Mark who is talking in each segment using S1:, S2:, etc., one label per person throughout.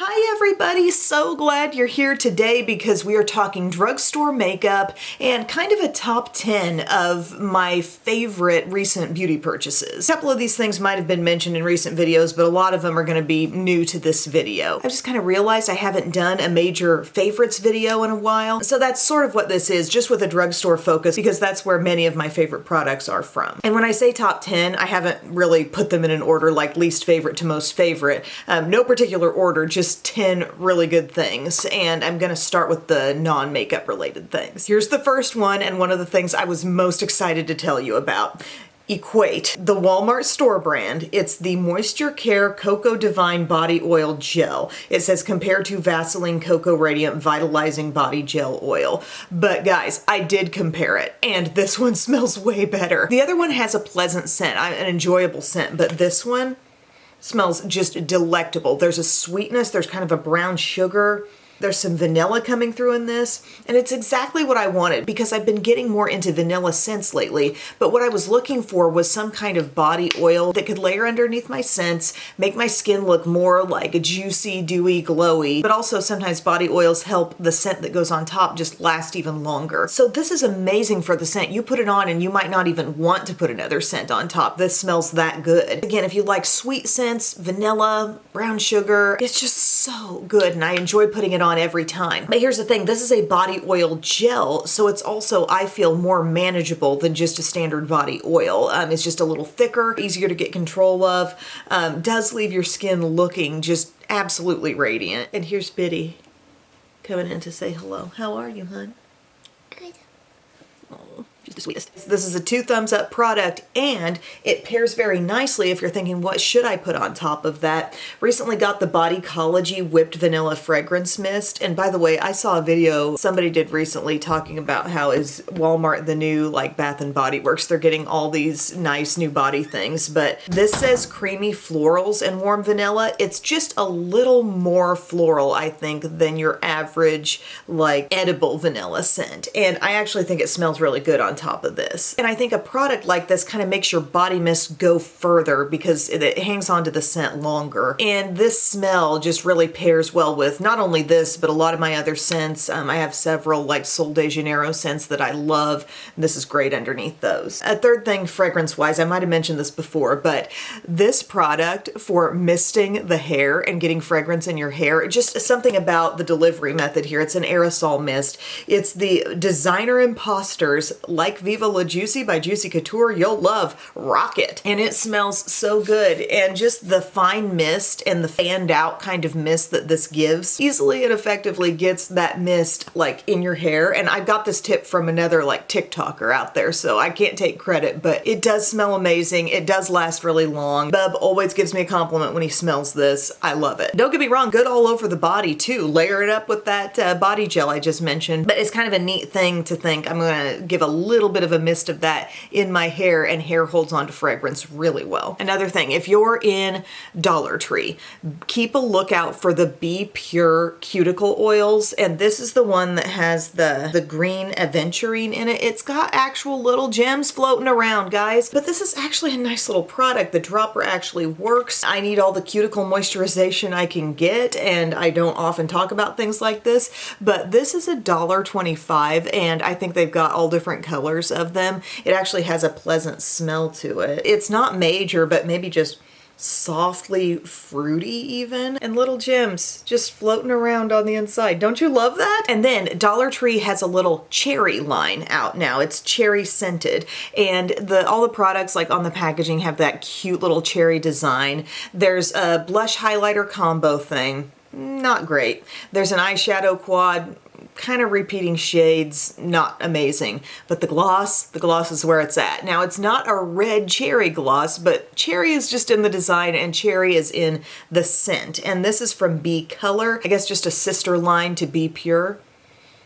S1: Hi everybody, so glad you're here today because we are talking drugstore makeup and kind of a top 10 of my favorite recent beauty purchases. A couple of these things might have been mentioned in recent videos, but a lot of them are going to be new to this video. I just kind of realized I haven't done a major favorites video in a while, so that's sort of what this is, just with a drugstore focus, because that's where many of my favorite products are from. And when I say top 10, I haven't really put them in an order like least favorite to most favorite. No particular order, just 10 really good things, and I'm gonna start with the non-makeup related things. Here's the first one, and one of the things I was most excited to tell you about. Equate, the Walmart store brand. It's the Moisture Care Cocoa Divine Body Oil Gel. It says compared to Vaseline Cocoa Radiant Vitalizing Body Gel Oil. But guys, I did compare it, and this one smells way better. The other one has a pleasant scent, an enjoyable scent, but this one smells just delectable. There's a sweetness, there's kind of a brown sugar. There's some vanilla coming through in this, and it's exactly what I wanted because I've been getting more into vanilla scents lately, but what I was looking for was some kind of body oil that could layer underneath my scents, make my skin look more like a juicy, dewy, glowy, but also sometimes body oils help the scent that goes on top just last even longer. So this is amazing for the scent. You put it on and you might not even want to put another scent on top. This smells that good. Again, if you like sweet scents, vanilla, brown sugar, it's just so good, and I enjoy putting it on every time. But here's the thing, this is a body oil gel, so it's also, I feel, more manageable than just a standard body oil. It's just a little thicker, easier to get control of, does leave your skin looking just absolutely radiant. And here's Biddy coming in to say hello. How are you, hon?
S2: Good.
S1: Oh, she's the sweetest. This is a 2 thumbs up product, and it pairs very nicely if you're thinking, what should I put on top of that? Recently got the Bodycology Whipped Vanilla Fragrance Mist, and by the way, I saw a video somebody did recently talking about how is Walmart the new like Bath and Body Works. They're getting all these nice new body things, but this says creamy florals and warm vanilla. It's just a little more floral, I think, than your average like edible vanilla scent, and I actually think it smells really good on top of this. And I think a product like this kind of makes your body mist go further because it hangs on to the scent longer. And this smell just really pairs well with not only this, but a lot of my other scents. I have several like Sol de Janeiro scents that I love. And this is great underneath those. A third thing fragrance-wise, I might have mentioned this before, but this product for misting the hair and getting fragrance in your hair, just something about the delivery method here. It's an aerosol mist. It's the Designer Imposters Like Viva La Juicy by Juicy Couture. You'll love Rocket. And it smells so good. And just the fine mist and the fanned out kind of mist that this gives easily and effectively gets that mist like in your hair. And I got this tip from another like TikToker out there, so I can't take credit, but it does smell amazing. It does last really long. Bub always gives me a compliment when he smells this. I love it. Don't get me wrong, good all over the body too. Layer it up with that body gel I just mentioned, but it's kind of a neat thing to think I'm gonna give a little bit of a mist of that in my hair, and hair holds on to fragrance really well. Another thing, if you're in Dollar Tree, keep a lookout for the BPure cuticle oils, and this is the one that has the green Aventurine in it. It's got actual little gems floating around, guys, but this is actually a nice little product. The dropper actually works. I need all the cuticle moisturization I can get, and I don't often talk about things like this, but this is $1.25, and I think they've got all different colors of them. It actually has a pleasant smell to it. It's not major, but maybe just softly fruity even, and little gems just floating around on the inside. Don't you love that? And then Dollar Tree has a little cherry line out now. It's cherry scented, and all the products like on the packaging have that cute little cherry design. There's a blush highlighter combo thing. Not great. There's an eyeshadow quad, kind of repeating shades, not amazing. But the gloss is where it's at. Now, it's not a red cherry gloss, but cherry is just in the design and cherry is in the scent. And this is from BColor, I guess just a sister line to BPure.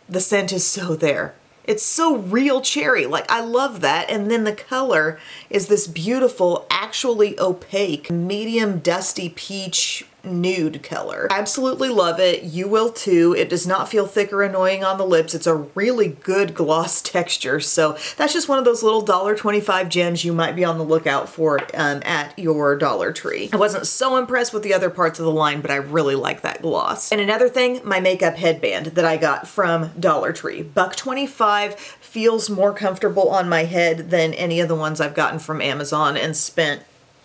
S1: The scent is so there. It's so real cherry, like I love that. And then the color is this beautiful, actually opaque, medium dusty peach, nude color. Absolutely love it. You will too. It does not feel thick or annoying on the lips. It's a really good gloss texture. So that's just one of those little $1.25 gems you might be on the lookout for at your Dollar Tree. I wasn't so impressed with the other parts of the line, but I really like that gloss. And another thing, my makeup headband that I got from Dollar Tree. $1.25 feels more comfortable on my head than any of the ones I've gotten from Amazon and spent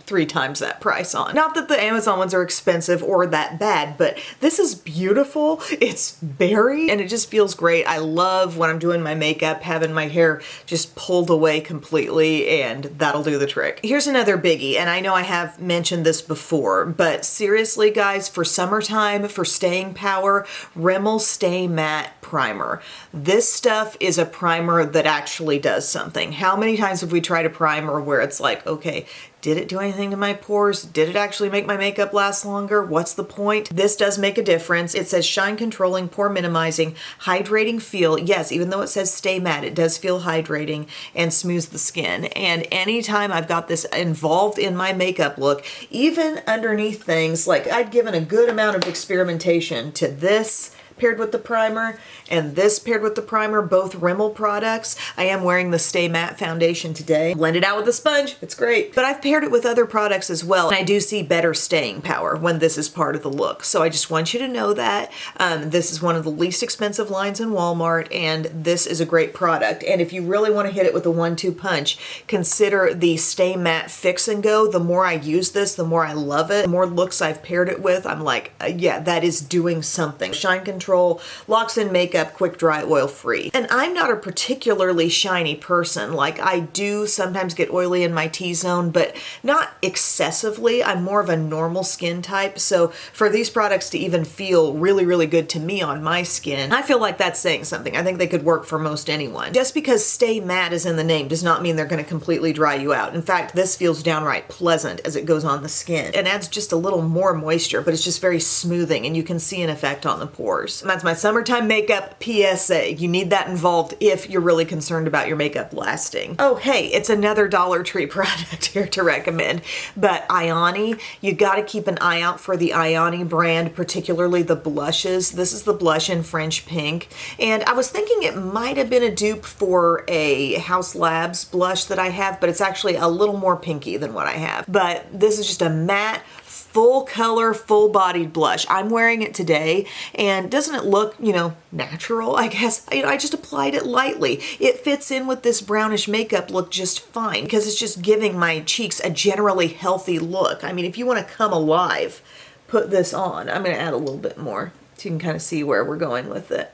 S1: 3 times that price on. Not that the Amazon ones are expensive or that bad, but this is beautiful. It's berry and it just feels great. I love when I'm doing my makeup, having my hair just pulled away completely, and that'll do the trick. Here's another biggie, and I know I have mentioned this before, but seriously guys, for summertime, for staying power, Rimmel Stay Matte Primer. This stuff is a primer that actually does something. How many times have we tried a primer where it's like, okay, did it do anything to my pores? Did it actually make my makeup last longer? What's the point? This does make a difference. It says shine controlling, pore minimizing, hydrating feel. Yes, even though it says stay matte, it does feel hydrating and smooths the skin. And anytime I've got this involved in my makeup look, even underneath things, like I'd given a good amount of experimentation to this paired with the primer and this paired with the primer, both Rimmel products. I am wearing the Stay Matte foundation today. Blend it out with a sponge, it's great. But I've paired it with other products as well, and I do see better staying power when this is part of the look. So I just want you to know that. This is one of the least expensive lines in Walmart, and this is a great product. And if you really want to hit it with a 1-2 punch, consider the Stay Matte Fix and Go. The more I use this, the more I love it. The more looks I've paired it with, I'm like, yeah, that is doing something. Shine control, locks in makeup, quick dry, oil free. And I'm not a particularly shiny person. Like, I do sometimes get oily in my T-zone, but not excessively. I'm more of a normal skin type. So for these products to even feel really, really good to me on my skin, I feel like that's saying something. I think they could work for most anyone. Just because Stay Matte is in the name does not mean they're going to completely dry you out. In fact, this feels downright pleasant as it goes on the skin. It adds just a little more moisture, but it's just very smoothing, and you can see an effect on the pores. And that's my summertime makeup PSA. You need that involved if you're really concerned about your makeup lasting. Oh, hey, it's another Dollar Tree product here to recommend, but Ioni, you got to keep an eye out for the Ioni brand, particularly the blushes. This is the blush in French Pink, and I was thinking it might have been a dupe for a House Labs blush that I have, but it's actually a little more pinky than what I have. But this is just a matte, full color, full bodied blush. I'm wearing it today, and doesn't it look, you know, natural, I guess? I just applied it lightly. It fits in with this brownish makeup look just fine because it's just giving my cheeks a generally healthy look. I mean, if you want to come alive, put this on. I'm going to add a little bit more so you can kind of see where we're going with it.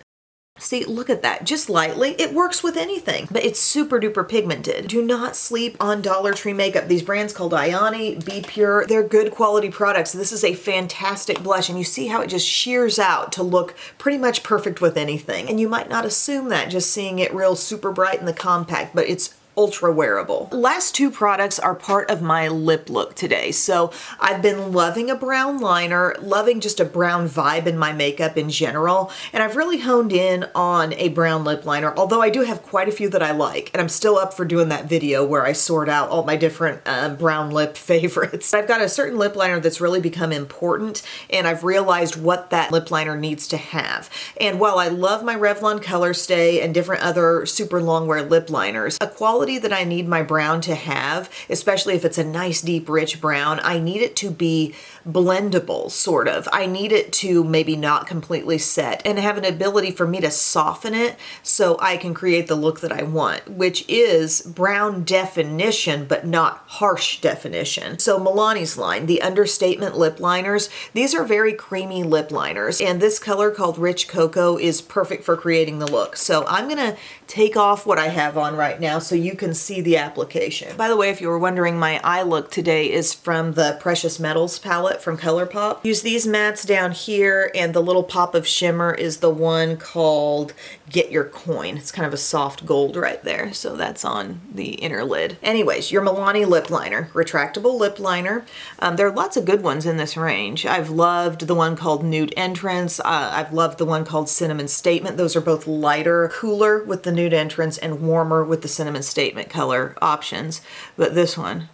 S1: See, look at that, just lightly. It works with anything, but it's super duper pigmented. Do not sleep on Dollar Tree makeup. These brands called Ioni, BPure, they're good quality products. This is a fantastic blush, and you see how it just shears out to look pretty much perfect with anything. And you might not assume that just seeing it real super bright in the compact, but it's ultra wearable. Last 2 products are part of my lip look today. So I've been loving a brown liner, loving just a brown vibe in my makeup in general, and I've really honed in on a brown lip liner, although I do have quite a few that I like, and I'm still up for doing that video where I sort out all my different brown lip favorites. I've got a certain lip liner that's really become important, and I've realized what that lip liner needs to have. And while I love my Revlon Color Stay and different other super long wear lip liners, a quality that I need my brown to have, especially if it's a nice deep rich brown, I need it to be blendable, sort of. I need it to maybe not completely set and have an ability for me to soften it so I can create the look that I want, which is brown definition but not harsh definition. So Milani's line, the Understatement lip liners, these are very creamy lip liners, and this color called Rich Cocoa is perfect for creating the look. So I'm gonna take off what I have on right now so you can see the application. By the way, if you were wondering, my eye look today is from the Precious Metals palette from ColourPop. Use these mattes down here, and the little pop of shimmer is the one called Get Your Coin. It's kind of a soft gold right there, so that's on the inner lid. Anyways, your Milani lip liner, retractable lip liner. There are lots of good ones in this range. I've loved the one called Nude Entrance. I've loved the one called Cinnamon Statement. Those are both lighter, cooler with the Nude Entrance and warmer with the Cinnamon Statement color options. But this one,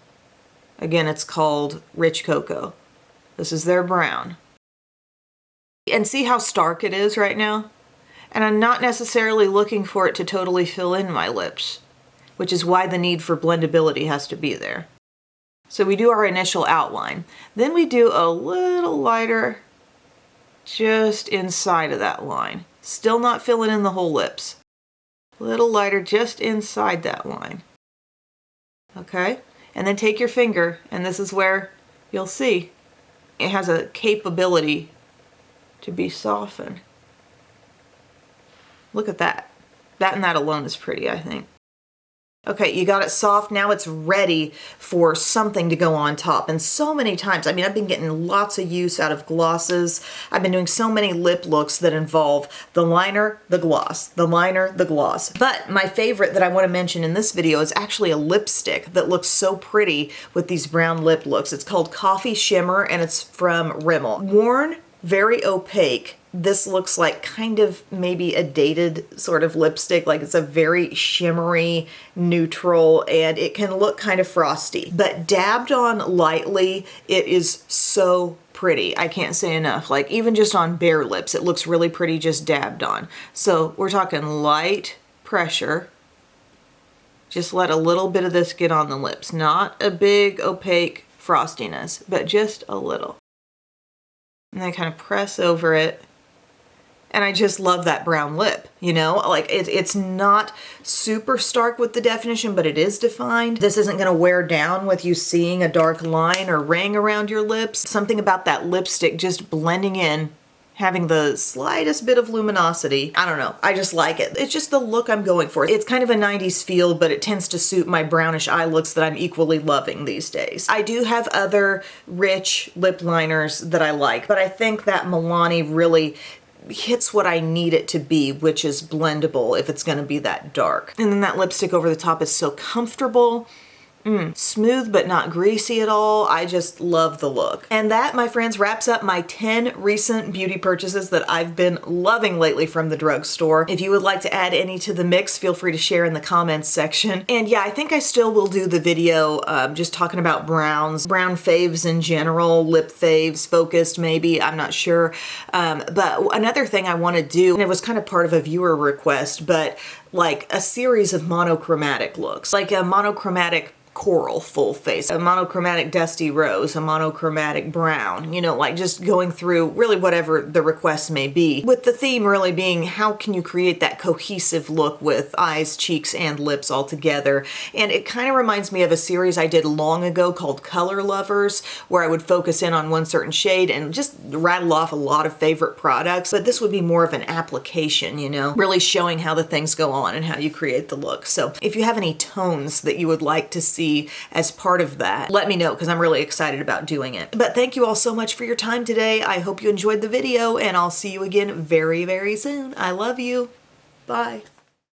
S1: again, it's called Rich Cocoa. This is their brown. And see how stark it is right now? And I'm not necessarily looking for it to totally fill in my lips, which is why the need for blendability has to be there. So we do our initial outline. Then we do a little lighter just inside of that line. Still not filling in the whole lips. A little lighter just inside that line. Okay? And then take your finger, and this is where you'll see it has a capability to be softened. Look at that. That and that alone is pretty, I think. Okay, you got it soft. Now it's ready for something to go on top. And so many times, I mean, I've been getting lots of use out of glosses. I've been doing so many lip looks that involve the liner, the gloss, the liner, the gloss. But my favorite that I want to mention in this video is actually a lipstick that looks so pretty with these brown lip looks. It's called Coffee Shimmer, and it's from Rimmel. Worn, very opaque. This looks like kind of maybe a dated sort of lipstick, like it's a very shimmery, neutral, and it can look kind of frosty. But dabbed on lightly, it is so pretty. I can't say enough. Like even just on bare lips, it looks really pretty just dabbed on. So we're talking light pressure. Just let a little bit of this get on the lips. Not a big opaque frostiness, but just a little. And I kind of press over it. And I just love that brown lip, you know? Like it's not super stark with the definition, but it is defined. This isn't gonna wear down with you seeing a dark line or ring around your lips. Something about that lipstick just blending in, having the slightest bit of luminosity. I don't know, I just like it. It's just the look I'm going for. It's kind of a 90s feel, but it tends to suit my brownish eye looks that I'm equally loving these days. I do have other rich lip liners that I like, but I think that Milani really hits what I need it to be, which is blendable if it's gonna be that dark. And then that lipstick over the top is so comfortable. Smooth but not greasy at all. I just love the look. And that, my friends, wraps up my 10 recent beauty purchases that I've been loving lately from the drugstore. If you would like to add any to the mix, feel free to share in the comments section. And yeah, I think I still will do the video just talking about browns, brown faves in general, lip faves, focused maybe, I'm not sure. But another thing I want to do, and it was kind of part of a viewer request, but like a series of monochromatic looks, like a monochromatic coral full face, a monochromatic dusty rose, a monochromatic brown, you know, like just going through really whatever the request may be, with the theme really being how can you create that cohesive look with eyes, cheeks, and lips all together. And it kind of reminds me of a series I did long ago called Color Lovers, where I would focus in on one certain shade and just rattle off a lot of favorite products. But this would be more of an application, you know, really showing how the things go on and how you create the look. So if you have any tones that you would like to see as part of that, let me know because I'm really excited about doing it. But thank you all so much for your time today. I hope you enjoyed the video, and I'll see you again very, very soon. I love you. Bye.